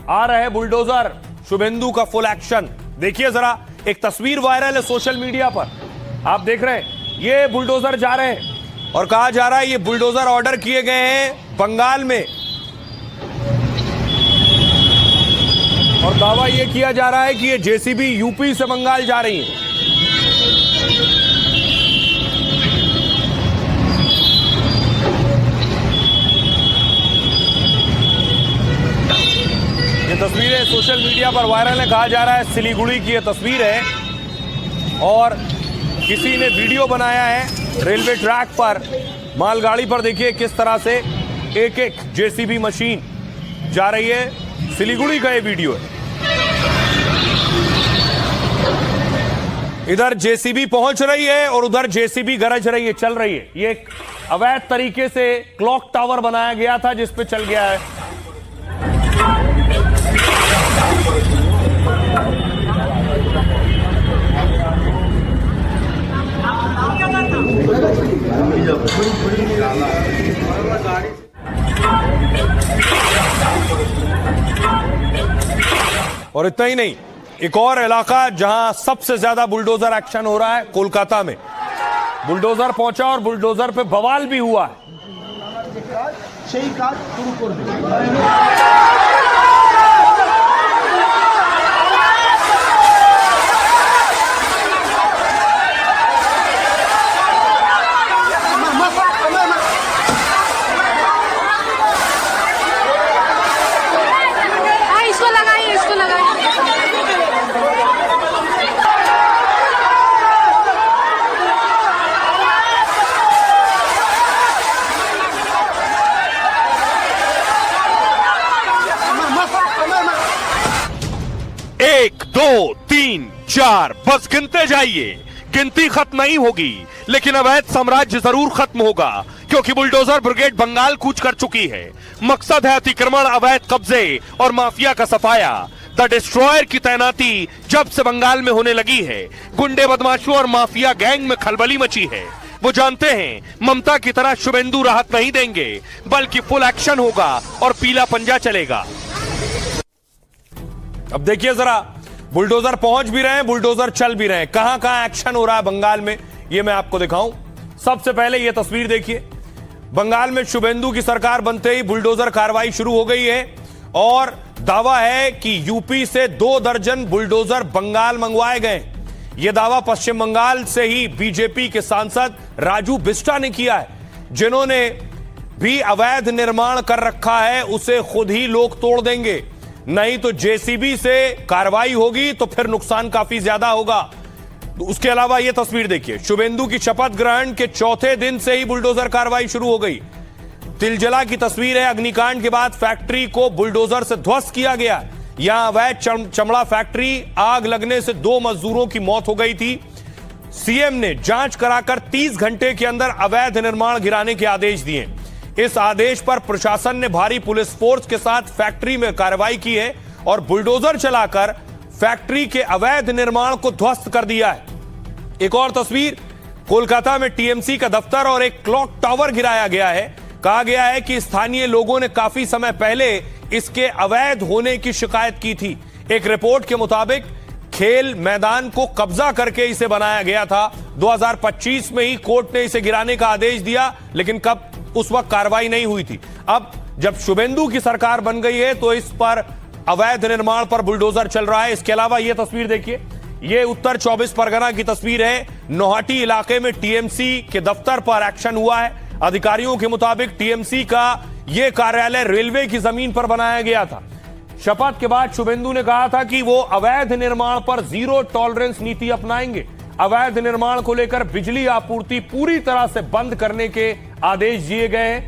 आ रहे हैं बुलडोजर, शुभेंदु का फुल एक्शन। देखिए जरा, एक तस्वीर वायरल है सोशल मीडिया पर, आप देख रहे हैं ये बुलडोजर जा रहे हैं और कहा जा रहा है ये बुलडोजर ऑर्डर किए गए हैं बंगाल में, और दावा ये किया जा रहा है कि ये जेसीबी यूपी से बंगाल जा रही है। ये तस्वीरें सोशल मीडिया पर वायरल है, कहा जा रहा है सिलीगुड़ी की ये तस्वीर है और किसी ने वीडियो बनाया है रेलवे ट्रैक पर, मालगाड़ी पर। देखिए किस तरह से एक एक जेसीबी मशीन जा रही है, सिलीगुड़ी का ये वीडियो है। इधर जेसीबी पहुंच रही है और उधर जेसीबी गरज रही है, चल रही है। ये एक अवैध तरीके से क्लॉक टावर बनाया गया था जिस पे चल गया है। और इतना ही नहीं, एक और इलाका जहां सबसे ज्यादा बुलडोजर एक्शन हो रहा है, कोलकाता में बुलडोजर पहुंचा और बुलडोजर पे बवाल भी हुआ है। एक, दो, तीन, चार, बस गिनते जाइए, गिनती खत्म नहीं होगी, लेकिन अवैध साम्राज्य जरूर खत्म होगा, क्योंकि बुलडोजर ब्रिगेड बंगाल कूच कर चुकी है। मकसद है अतिक्रमण, अवैध कब्जे और माफिया का सफाया। द डिस्ट्रॉयर की तैनाती जब से बंगाल में होने लगी है, गुंडे बदमाशों और माफिया गैंग में खलबली मची है। वो जानते हैं ममता की तरह शुभेंदु राहत नहीं देंगे, बल्कि फुल एक्शन होगा और पीला पंजा चलेगा। अब देखिए जरा, बुलडोजर पहुंच भी रहे हैं, बुलडोजर चल भी रहे हैं। कहां कहां एक्शन हो रहा है बंगाल में, ये मैं आपको दिखाऊं। सबसे पहले ये तस्वीर देखिए, बंगाल में शुभेंदु की सरकार बनते ही बुलडोजर कार्रवाई शुरू हो गई है और दावा है कि यूपी से 2 दर्जन बुलडोजर बंगाल मंगवाए गए। यह दावा पश्चिम बंगाल से ही बीजेपी के सांसद राजू बिस्टा ने किया है, जिन्होंने भी अवैध निर्माण कर रखा है उसे खुद ही लोग तोड़ देंगे, नहीं तो जेसीबी से कार्रवाई होगी तो फिर नुकसान काफी ज्यादा होगा। उसके अलावा यह तस्वीर देखिए, शुभेंदु की शपथ ग्रहण के चौथे दिन से ही बुलडोजर कार्रवाई शुरू हो गई। तिलजला की तस्वीर है, अग्निकांड के बाद फैक्ट्री को बुलडोजर से ध्वस्त किया गया। यहां अवैध चमड़ा फैक्ट्री, आग लगने से 2 मजदूरों की मौत हो गई थी। सीएम ने जांच कराकर 30 घंटे के अंदर अवैध निर्माण गिराने के आदेश दिए। इस आदेश पर प्रशासन ने भारी पुलिस फोर्स के साथ फैक्ट्री में कार्रवाई की है और बुलडोजर चलाकर फैक्ट्री के अवैध निर्माण को ध्वस्त कर दिया है। एक और तस्वीर, कोलकाता में टीएमसी का दफ्तर और एक क्लॉक टावर गिराया गया है। कहा गया है कि स्थानीय लोगों ने काफी समय पहले इसके अवैध होने की शिकायत की थी। एक रिपोर्ट के मुताबिक खेल मैदान को कब्जा करके इसे बनाया गया था। 2025 में ही कोर्ट ने इसे गिराने का आदेश दिया, लेकिन कब उस वक्त कार्रवाई नहीं हुई थी। अब जब शुभेंदु की सरकार बन गई है तो इस पर अवैध निर्माण पर बुलडोजर चल रहा है। इसके अलावा यह तस्वीर देखिए, यह उत्तर 24 परगना की तस्वीर है। नौहाटी इलाके में टीएमसी के दफ्तर पर एक्शन हुआ है। अधिकारियों के मुताबिक टीएमसी का यह कार्यालय रेलवे की जमीन पर बनाया गया था। शपथ के बाद शुभेंदु ने कहा था कि वो अवैध निर्माण पर जीरो टॉलरेंस नीति अपनाएंगे। अवैध निर्माण को लेकर बिजली आपूर्ति पूरी तरह से बंद करने के आदेश दिए गए।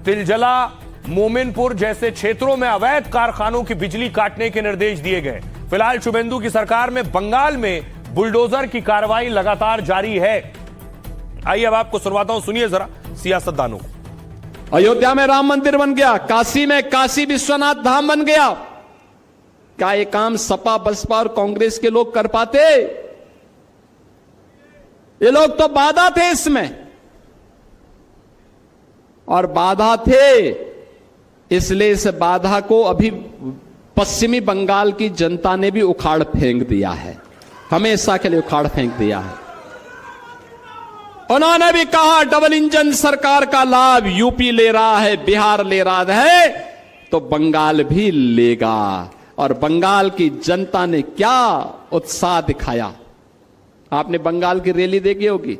तिलजला, मोमिनपुर जैसे क्षेत्रों में अवैध कारखानों की बिजली काटने के निर्देश दिए गए। फिलहाल शुभेंदु की सरकार में बंगाल में बुलडोजर की कार्रवाई लगातार जारी है। आइए अब आपको सुनवाता हूं, सुनिए जरा सियासतदानों को। अयोध्या में राम मंदिर बन गया, काशी में काशी विश्वनाथ धाम बन गया। क्या ये काम सपा, बसपा और कांग्रेस के लोग कर पाते? ये लोग तो बाधा थे इसमें, और बाधा थे इसलिए इस बाधा को अभी पश्चिमी बंगाल की जनता ने भी उखाड़ फेंक दिया है, हमेशा के लिए उखाड़ फेंक दिया है। उन्होंने भी कहा डबल इंजन सरकार का लाभ यूपी ले रहा है, बिहार ले रहा है, तो बंगाल भी लेगा। और बंगाल की जनता ने क्या उत्साह दिखाया, आपने बंगाल की रैली देखी होगी,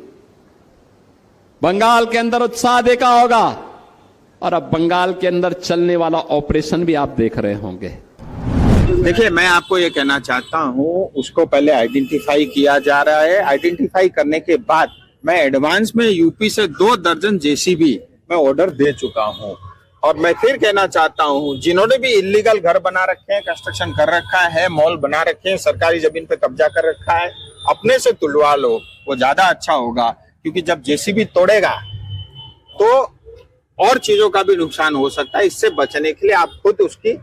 बंगाल के अंदर उत्साह देखा होगा, और अब बंगाल के अंदर चलने वाला ऑपरेशन भी आप देख रहे होंगे। देखिए, मैं आपको ये कहना चाहता हूँ, उसको पहले आइडेंटिफाई किया जा रहा है। आइडेंटिफाई करने के बाद मैं एडवांस में यूपी से 2 दर्जन जेसीबी मैं ऑर्डर दे चुका हूँ। और मैं फिर कहना चाहता हूँ, जिन्होंने भी इलीगल घर बना रखे हैं, कंस्ट्रक्शन कर रखा है, मॉल बना रखे हैं, सरकारी जमीन पे कब्जा कर रखा है, अपने से तुलवा लो, वो ज्यादा अच्छा होगा। क्योंकि जब जेसीबी तोड़ेगा तो और चीजों का भी नुकसान हो सकता है। इससे बचने के लिए आप खुद उसकी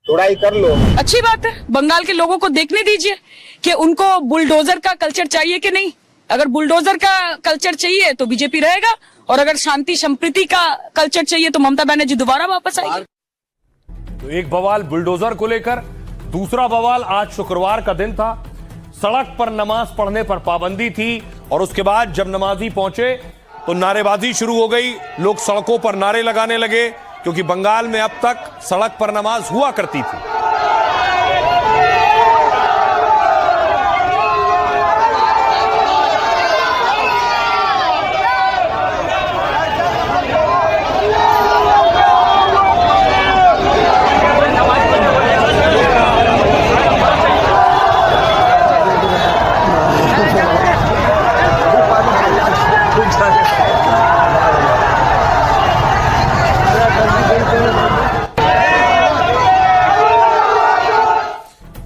तोड़ाई कर लो। अच्छी बात है, बंगाल के लोगों को देखने दीजिए कि उनको बुलडोजर का कल्चर चाहिए कि नहीं। अगर बुलडोजर का कल्चर चाहिए तो बीजेपी रहेगा, और अगर शांति संप्रीति का कल्चर चाहिए तो ममता बनर्जी दोबारा वापस आएगी। तो एक बवाल बुलडोजर को लेकर, दूसरा बवाल आज शुक्रवार का दिन था, सड़क पर नमाज पढ़ने पर पाबंदी थी, और उसके बाद जब नमाजी पहुंचे तो नारेबाजी शुरू हो गई, लोग सड़कों पर नारे लगाने लगे, क्योंकि बंगाल में अब तक सड़क पर नमाज हुआ करती थी।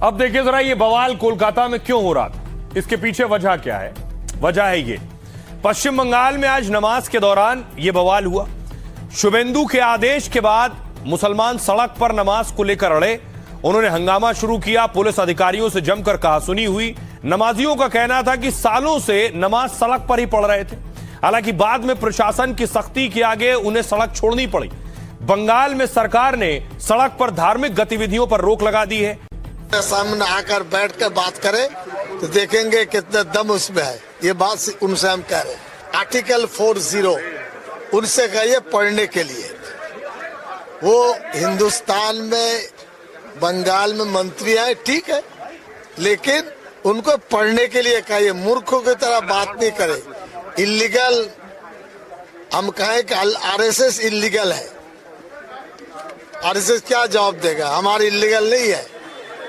अब देखिए जरा ये बवाल कोलकाता में क्यों हो रहा था, इसके पीछे वजह क्या है। वजह है ये, पश्चिम बंगाल में आज नमाज के दौरान ये बवाल हुआ। शुभेंदु के आदेश के बाद मुसलमान सड़क पर नमाज को लेकर अड़े, उन्होंने हंगामा शुरू किया, पुलिस अधिकारियों से जमकर कहासुनी हुई। नमाजियों का कहना था कि सालों से नमाज सड़क पर ही पढ़ रहे थे, हालांकि बाद में प्रशासन की सख्ती के आगे उन्हें सड़क छोड़नी पड़ी। बंगाल में सरकार ने सड़क पर धार्मिक गतिविधियों पर रोक लगा दी है। सामने आकर बैठ कर बात करें तो देखेंगे कितना दम उसमें है। ये बात उनसे हम कह रहे हैं। आर्टिकल 40 उनसे कहिए पढ़ने के लिए। वो हिंदुस्तान में बंगाल में मंत्री हैं, ठीक है, लेकिन उनको पढ़ने के लिए कहिए, मूर्खों की तरह बात नहीं करे। इलीगल हम कहें कि आरएसएस इलीगल है, आरएसएस क्या जवाब देगा, हमारी इलीगल नहीं है।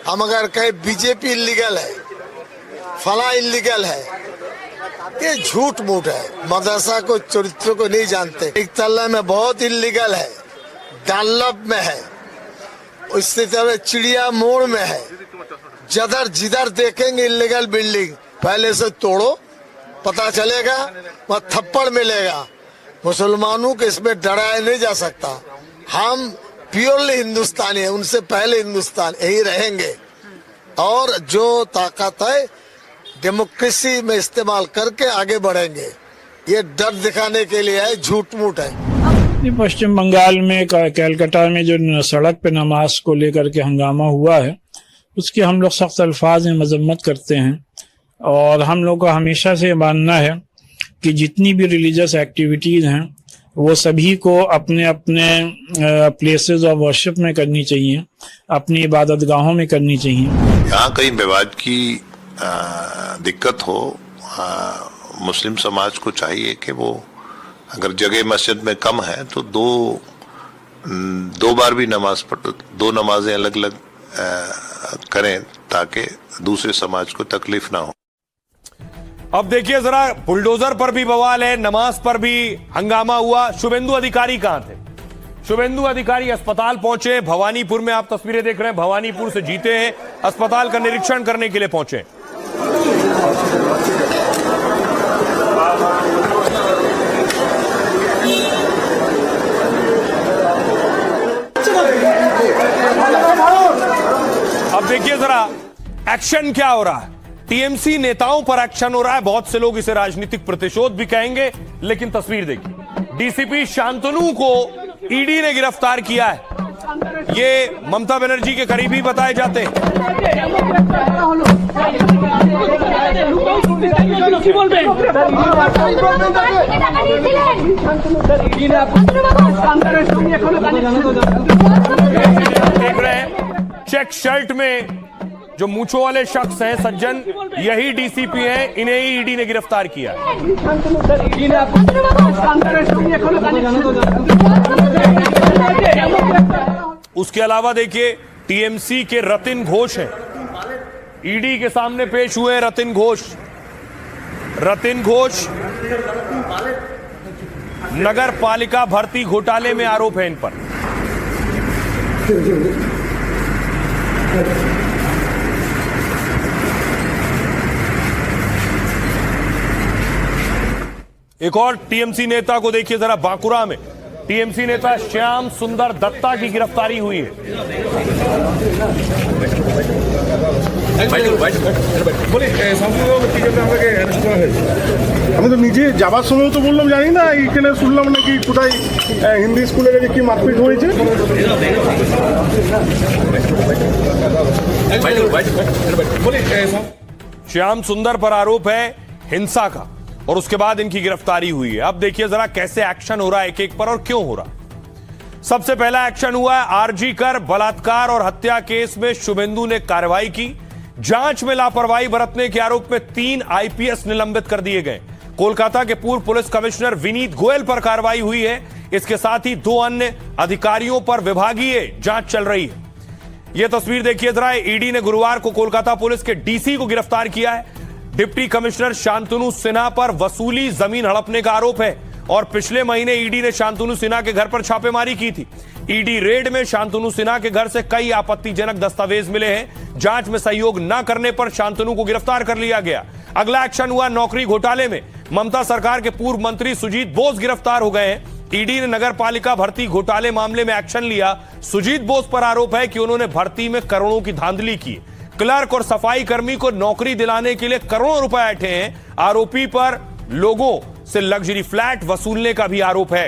हम अगर कहें बीजेपी इलीगल है, फला इलीगल है, ये झूठ मूठ है। मदरसा को चरित्र को नहीं जानते। एक तल्ला में बहुत इलीगल है, डालप में है, उससे तरह चिड़िया मोड़ में है। जदर जिधर देखेंगे इलीगल बिल्डिंग, पहले से तोड़ो, पता चलेगा, वहाँ थप्पड़ मिलेगा। मुसलमानों को इसमें डराया नहीं जा सकता। हम प्योरली हिंदुस्तानी है, उनसे पहले हिंदुस्तान यही रहेंगे। और जो ताकत है डेमोक्रेसी में इस्तेमाल करके आगे बढ़ेंगे। ये डर दिखाने के लिए है, झूठ मूठ है। पश्चिम बंगाल में कलकत्ता में जो सड़क पे नमाज को लेकर के हंगामा हुआ है, उसकी हम लोग सख्त अल्फाज में मजम्मत करते हैं। और हम लोग का हमेशा से मानना है कि जितनी भी रिलीजियस एक्टिविटीज हैं वो सभी को अपने अपने प्लेसेस ऑफ वर्शिप में करनी चाहिए, अपनी इबादतगाहों में करनी चाहिए। यहाँ कहीं विवाद की दिक्कत हो, मुस्लिम समाज को चाहिए कि वो अगर जगह मस्जिद में कम है तो दो बार भी नमाज पढ़, 2 नमाजें अलग अलग करें ताकि दूसरे समाज को तकलीफ ना हो। अब देखिए जरा, बुलडोजर पर भी बवाल है, नमाज पर भी हंगामा हुआ। शुभेंदु अधिकारी कहां थे? शुभेंदु अधिकारी अस्पताल पहुंचे, भवानीपुर में आप तस्वीरें देख रहे हैं, भवानीपुर से जीते हैं, अस्पताल का निरीक्षण करने के लिए पहुंचे। अब देखिए जरा एक्शन क्या हो रहा है। टीएमसी नेताओं पर एक्शन हो रहा है। बहुत से लोग इसे राजनीतिक प्रतिशोध भी कहेंगे, लेकिन तस्वीर देखिए, डीसीपी शांतनु को ईडी ने गिरफ्तार किया है। ये ममता बनर्जी के करीबी बताए जाते हैं। देख रहे हैं चेक शर्ट में जो मूंछों वाले शख्स हैं सज्जन, यही डीसीपी हैं, इन्हें ही ईडी ने गिरफ्तार किया। उसके अलावा देखिए टीएमसी के रतिन घोष हैं, ईडी के सामने पेश हुए रतिन घोष। रतिन घोष नगर पालिका भर्ती घोटाले में आरोप है इन पर। एक और टीएमसी नेता को देखिए जरा, बांकुरा में टीएमसी नेता श्याम सुंदर दत्ता की गिरफ्तारी हुई है। আমি তো নিজে যাবার সময় তো বললাম জানি না, এখানে শুনলাম নাকি কোথায় হিন্দি স্কুলে গিয়ে কি মারপিট হয়েছে। श्याम सुंदर पर आरोप है हिंसा का और उसके बाद इनकी गिरफ्तारी हुई है। अब देखिए जरा कैसे एक्शन हो रहा है एक एक पर और क्यों हो रहा। सबसे पहला एक्शन हुआ है आरजी कर बलात्कार और हत्या केस में शुभेंदु ने कार्रवाई की। जांच में लापरवाही बरतने के आरोप में 3 आईपीएस निलंबित कर दिए गए। कोलकाता के पूर्व पुलिस कमिश्नर विनीत गोयल पर कार्रवाई हुई है। इसके साथ ही 2 अन्य अधिकारियों पर विभागीय जांच चल रही है। यह तस्वीर देखिए जरा, ईडी ने गुरुवार को कोलकाता पुलिस के डीसी को गिरफ्तार किया है। डिप्टी कमिश्नर शांतनु सिन्हा पर वसूली जमीन हड़पने का आरोप है और पिछले महीने ईडी ने शांतनु सिन्हा के घर पर छापेमारी की थी। ईडी रेड में शांतनु सिन्हा के घर से कई आपत्तिजनक दस्तावेज मिले हैं। जांच में सहयोग न करने पर शांतनु को गिरफ्तार कर लिया गया। अगला एक्शन हुआ नौकरी घोटाले में। ममता सरकार के पूर्व मंत्री सुजीत बोस गिरफ्तार हो गए हैं। ईडी ने नगर पालिका भर्ती घोटाले मामले में एक्शन लिया। सुजीत बोस पर आरोप है कि उन्होंने भर्ती में करोड़ों की धांधली की। क्लर्क और सफाई कर्मी को नौकरी दिलाने के लिए करोड़ों रुपए ऐंठे हैं। आरोपी पर लोगों से लग्जरी फ्लैट वसूलने का भी आरोप है।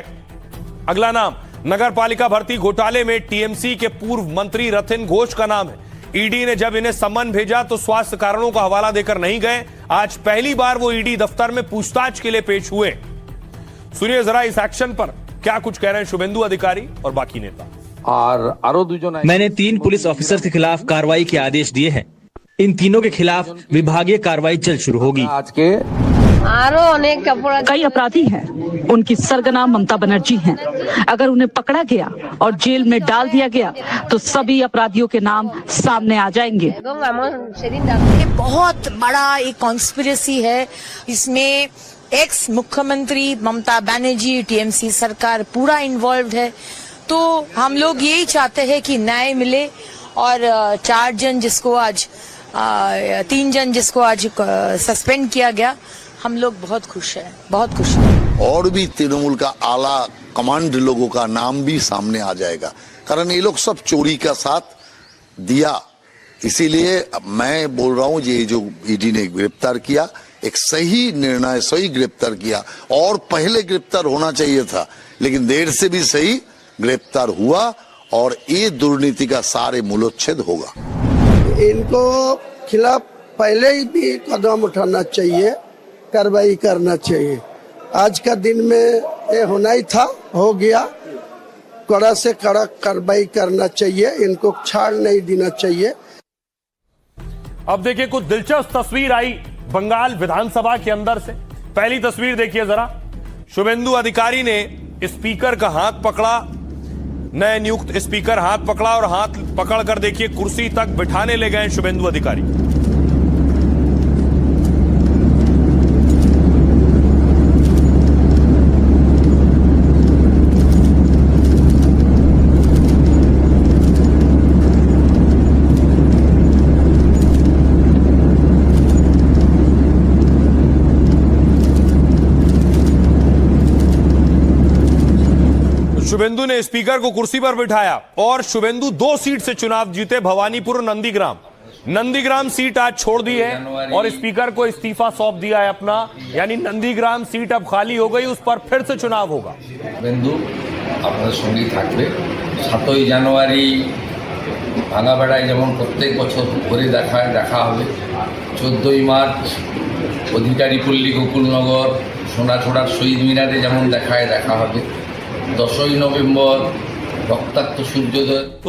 अगला नाम नगर पालिका भर्ती घोटाले में टीएमसी के पूर्व मंत्री रतिन घोष का नाम है। ईडी ने जब इन्हें सम्मन भेजा तो स्वास्थ्य कारणों का हवाला देकर नहीं गए। आज पहली बार वो ईडी दफ्तर में पूछताछ के लिए पेश हुए। सुनिए जरा इस एक्शन पर क्या कुछ कह रहे हैं शुभेंदु अधिकारी और बाकी नेता। मैंने 3 पुलिस ऑफिसर के खिलाफ कार्रवाई के आदेश दिए हैं। इन तीनों के खिलाफ विभागीय कार्रवाई जल्द शुरू होगी। कई अपराधी हैं, उनकी सरगना ममता बनर्जी हैं। अगर उन्हें पकड़ा गया और जेल में डाल दिया गया तो सभी अपराधियों के नाम सामने आ जाएंगे। ये बहुत बड़ा एक कॉन्स्पिरेसी है। इसमें एक्स मुख्यमंत्री ममता बनर्जी, टीएमसी सरकार पूरा इन्वॉल्व है। तो हम लोग यही चाहते हैं कि न्याय मिले और 3 जन जिसको आज सस्पेंड किया गया, हम लोग बहुत खुश हैं, बहुत खुश हैं। और भी तृणमूल का आला कमांड लोगों का नाम भी सामने आ जाएगा, कारण ये लोग सब चोरी का साथ दिया। इसीलिए मैं बोल रहा हूँ ये जो ईडी ने गिरफ्तार किया एक सही निर्णय, सही गिरफ्तार किया। और पहले गिरफ्तार होना चाहिए था, लेकिन देर से भी सही गिरफ्तार हुआ और ये दुर्नीति का सारे मूलोच्छेद होगा। इनको खिलाफ पहले ही भी कदम उठाना चाहिए, कार्रवाई करना चाहिए। आज का दिन में ये होना ही था, हो गया। कड़ा से कड़ा कार्रवाई करना चाहिए, इनको छाड़ नहीं देना चाहिए। अब देखिए कुछ दिलचस्प तस्वीर आई बंगाल विधानसभा के अंदर से। पहली तस्वीर देखिए जरा, शुभेंदु अधिकारी ने स्पीकर का हाथ पकड़ा, नए नियुक्त स्पीकर हाथ पकड़ा और हाथ पकड़कर देखिए कुर्सी तक बिठाने ले गए शुभेंदु अधिकारी। शुभेंदु ने स्पीकर को कुर्सी पर बिठाया और शुभेंदु 2 सीट से चुनाव जीते, भवानीपुर और नंदीग्राम सीट आज छोड़ दी है और स्पीकर को इस्तीफा सौंप दिया है अपना। यानी नंदीग्राम सीट अब खाली हो गई, उस पर फिर से चुनाव होगा। আপনাদের সঙ্গেই থাকবে। 7ই জানুয়ারি ভাঙাবেড়ায় যেমন প্রত্যেক বছর ঘুরে দেখা হবে। 14ই মার্চ অধিকারী পল্লী, গোকুলনগর, সোনাছড়ার শহীদ মিনারে যেমন দেখা হবে। 10ই নভেম্বর রক্তাক্ত সূর্যোদয়। तो